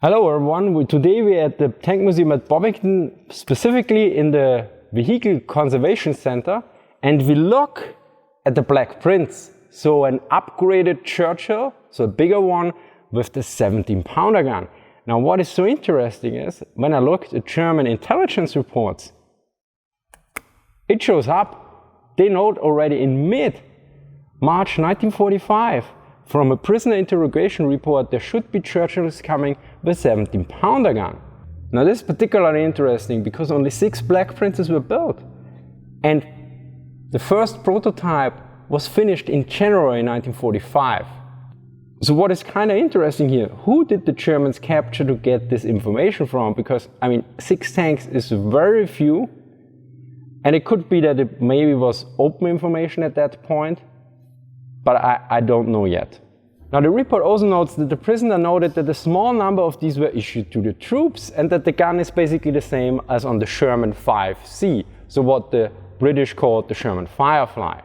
Hello everyone, today we're at the Tank Museum at Bovington, specifically in the Vehicle Conservation Center, and we look at the Black Prince, so an upgraded Churchill, so a bigger one with the 17-pounder gun. Now what is so interesting is, when I looked at German intelligence reports, it shows up, they note already in mid-March 1945, from a prisoner interrogation report, there should be Churchills coming with 17-pounder gun. Now this is particularly interesting because only 6 Black Princes were built. And the first prototype was finished in January 1945. So what is kind of interesting here, who did the Germans capture to get this information from? Because, I mean, 6 tanks is very few. And it could be that it maybe was open information at that point. But I don't know yet. Now the report also notes that the prisoner noted that a small number of these were issued to the troops and that the gun is basically the same as on the Sherman 5C, so what the British called the Sherman Firefly.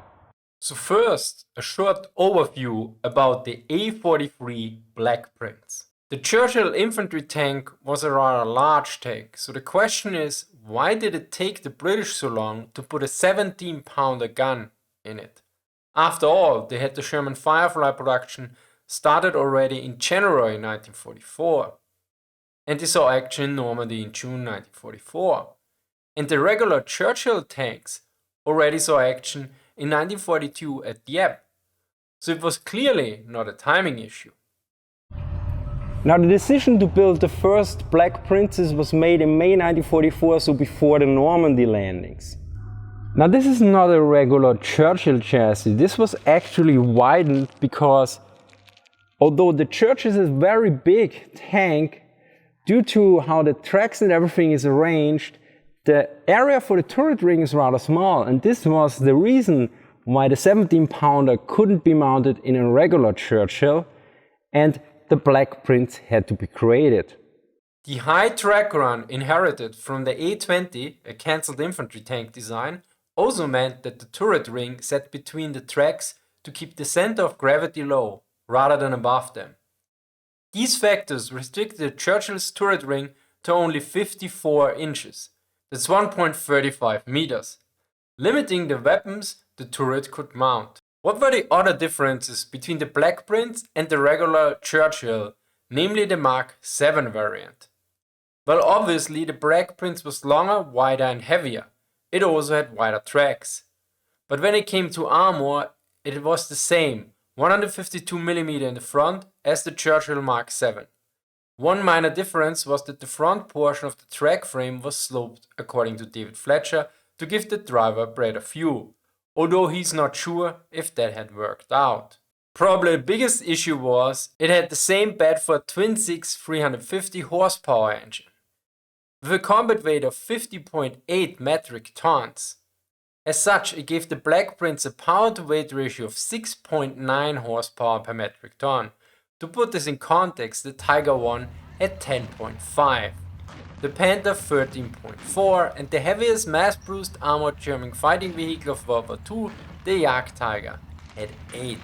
So first, a short overview about the A-43 Black Prince. The Churchill infantry tank was a rather large tank, so the question is, why did it take the British so long to put a 17-pounder gun in it? After all, they had the Sherman Firefly production started already in January 1944, and they saw action in Normandy in June 1944. And the regular Churchill tanks already saw action in 1942 at Dieppe, so it was clearly not a timing issue. Now the decision to build the first Black Princes was made in May 1944, so before the Normandy landings. Now this is not a regular Churchill chassis, this was actually widened because although the Churchill is a very big tank, due to how the tracks and everything is arranged, the area for the turret ring is rather small, and this was the reason why the 17-pounder couldn't be mounted in a regular Churchill and the Black Prince had to be created. The high track run inherited from the A-20, a cancelled infantry tank design, also meant that the turret ring sat between the tracks to keep the center of gravity low, rather than above them. These factors restricted the Churchill's turret ring to only 54 inches, that's 1.35 meters, limiting the weapons the turret could mount. What were the other differences between the Black Prince and the regular Churchill, namely the Mark 7 variant? Well, obviously the Black Prince was longer, wider and heavier. It also had wider tracks. But when it came to armor, it was the same, 152mm in the front as the Churchill Mark 7. One minor difference was that the front portion of the track frame was sloped, according to David Fletcher, to give the driver a better view, although he's not sure if that had worked out. Probably the biggest issue was it had the same Bedford twin-six 350 horsepower engine, with a combat weight of 50.8 metric tons. As such, it gave the Black Prince a power-to-weight ratio of 6.9 horsepower per metric ton. To put this in context, the Tiger I had 10.5, the Panther 13.4, and the heaviest mass-produced armored German fighting vehicle of World War II, the Jagdtiger, had 8.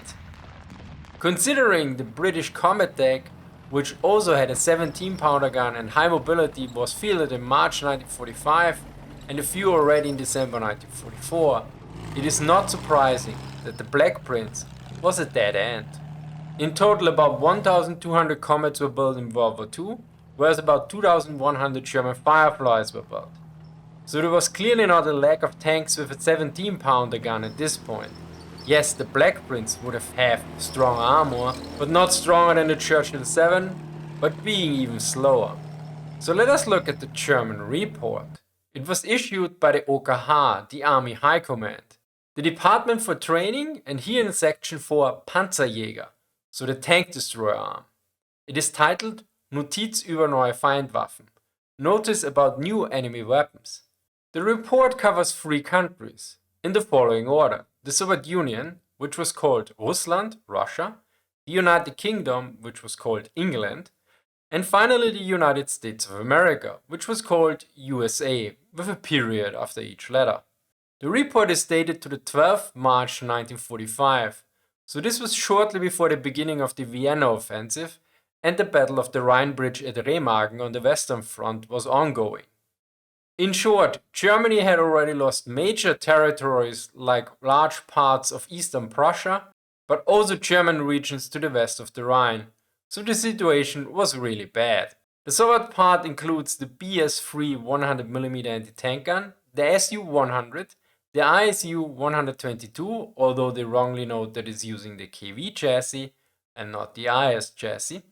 Considering the British combat deck, which also had a 17-pounder gun and high mobility, was fielded in March 1945 and a few already in December 1944, it is not surprising that the Black Prince was a dead end. In total, about 1,200 Comets were built in World War II, whereas about 2,100 German Fireflies were built. So there was clearly not a lack of tanks with a 17-pounder gun at this point. Yes, the Black Prince would have had strong armor, but not stronger than the Churchill 7, but being even slower. So let us look at the German report. It was issued by the OKH, the Army High Command, the Department for Training, and here in Section 4 Panzerjäger, so the tank destroyer arm. It is titled Notiz über neue Feindwaffen, Notice about new enemy weapons. The report covers 3 countries, in the following order: the Soviet Union, which was called Russland, Russia, the United Kingdom, which was called England, and finally the United States of America, which was called USA, with a period after each letter. The report is dated to the 12th March 1945, so this was shortly before the beginning of the Vienna offensive and the Battle of the Rhine Bridge at Remagen on the Western Front was ongoing. In short, Germany had already lost major territories like large parts of eastern Prussia, but also German regions to the west of the Rhine, so the situation was really bad. The Soviet part includes the BS-3 100mm anti-tank gun, the Su-100, the ISU-122, although they wrongly note that it's using the KV chassis and not the IS chassis.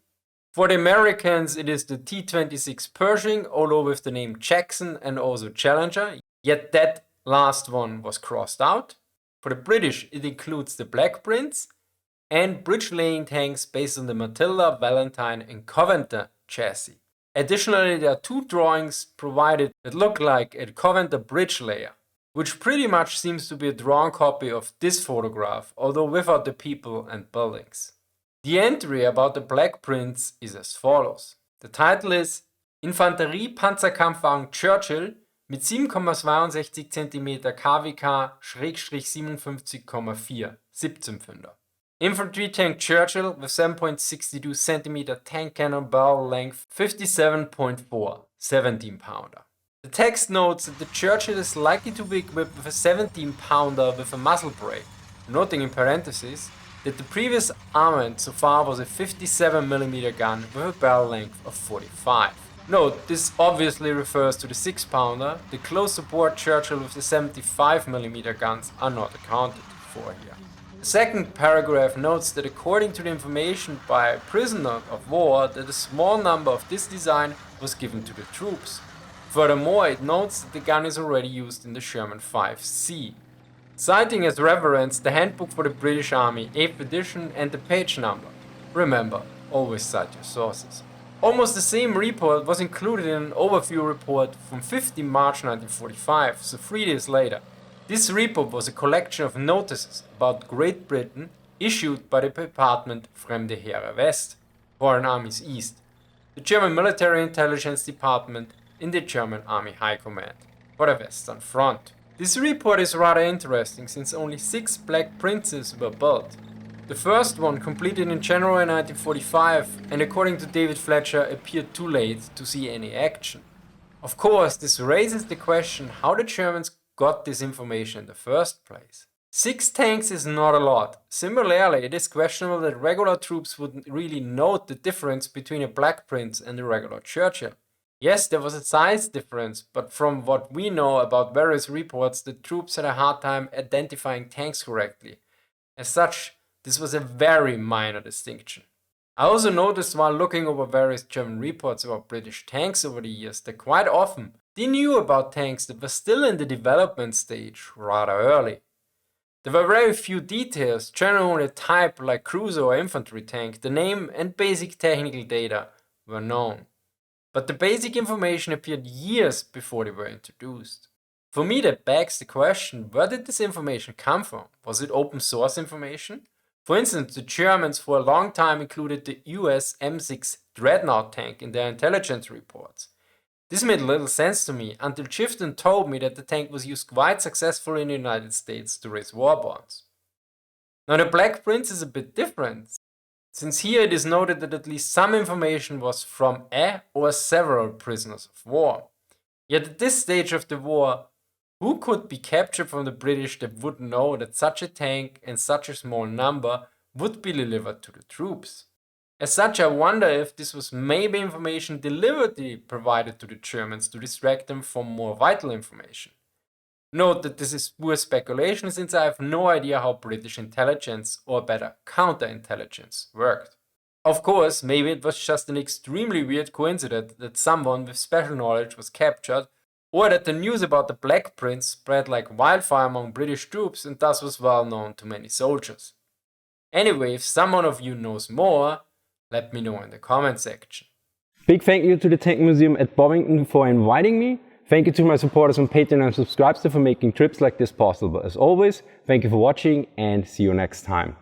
For the Americans, it is the T-26 Pershing, although with the name Jackson and also Challenger, yet that last one was crossed out. For the British, it includes the Black Prince and bridge-laying tanks based on the Matilda, Valentine and Coventry chassis. Additionally, there are two drawings provided that look like a Coventry bridge layer, which pretty much seems to be a drawn copy of this photograph, although without the people and buildings. The entry about the Black Prince is as follows. The title is Infanterie-Panzerkampfwagen Churchill mit 7,62 cm KWK-57,4 17-Pfünder. Infantry tank Churchill with 7.62 cm tank cannon barrel length 57.4 17-pounder. The text notes that the Churchill is likely to be equipped with a 17-pounder with a muzzle brake, noting in parentheses that the previous armament so far was a 57mm gun with a barrel length of 45. Note, this obviously refers to the 6-pounder, the close support Churchill with the 75mm guns are not accounted for here. The second paragraph notes that according to the information by a prisoner of war that a small number of this design was given to the troops. Furthermore, it notes that the gun is already used in the Sherman 5C. Citing as reference the Handbook for the British Army, 8th edition and the page number. Remember, always cite your sources. Almost the same report was included in an overview report from 15 March 1945, so 3 days later. This report was a collection of notices about Great Britain issued by the Department Fremde Heere West, Foreign Armies East, the German Military Intelligence Department in the German Army High Command, for the Western Front. This report is rather interesting since only 6 Black Princes were built. The first one, completed in January 1945, and according to David Fletcher, appeared too late to see any action. Of course, this raises the question how the Germans got this information in the first place. 6 tanks is not a lot. Similarly, it is questionable that regular troops would really note the difference between a Black Prince and a regular Churchill. Yes, there was a size difference, but from what we know about various reports, the troops had a hard time identifying tanks correctly. As such, this was a very minor distinction. I also noticed while looking over various German reports about British tanks over the years that quite often they knew about tanks that were still in the development stage rather early. There were very few details, generally only a type like cruiser or infantry tank, the name and basic technical data were known. But the basic information appeared years before they were introduced. For me, that begs the question, where did this information come from? Was it open source information? For instance, the Germans for a long time included the US M6 Dreadnought tank in their intelligence reports. This made little sense to me until Chifton told me that the tank was used quite successfully in the United States to raise war bonds. Now the Black Prince is a bit different, since here it is noted that at least some information was from a or several prisoners of war. Yet at this stage of the war, who could be captured from the British that would know that such a tank and such a small number would be delivered to the troops? As such, I wonder if this was maybe information deliberately provided to the Germans to distract them from more vital information. Note that this is pure speculation since I have no idea how British intelligence, or better, counterintelligence, worked. Of course, maybe it was just an extremely weird coincidence that someone with special knowledge was captured, or that the news about the Black Prince spread like wildfire among British troops and thus was well known to many soldiers. Anyway, if someone of you knows more, let me know in the comment section. Big thank you to the Tank Museum at Bovington for inviting me. Thank you to my supporters on Patreon and subscribers for making trips like this possible. As always, thank you for watching and see you next time.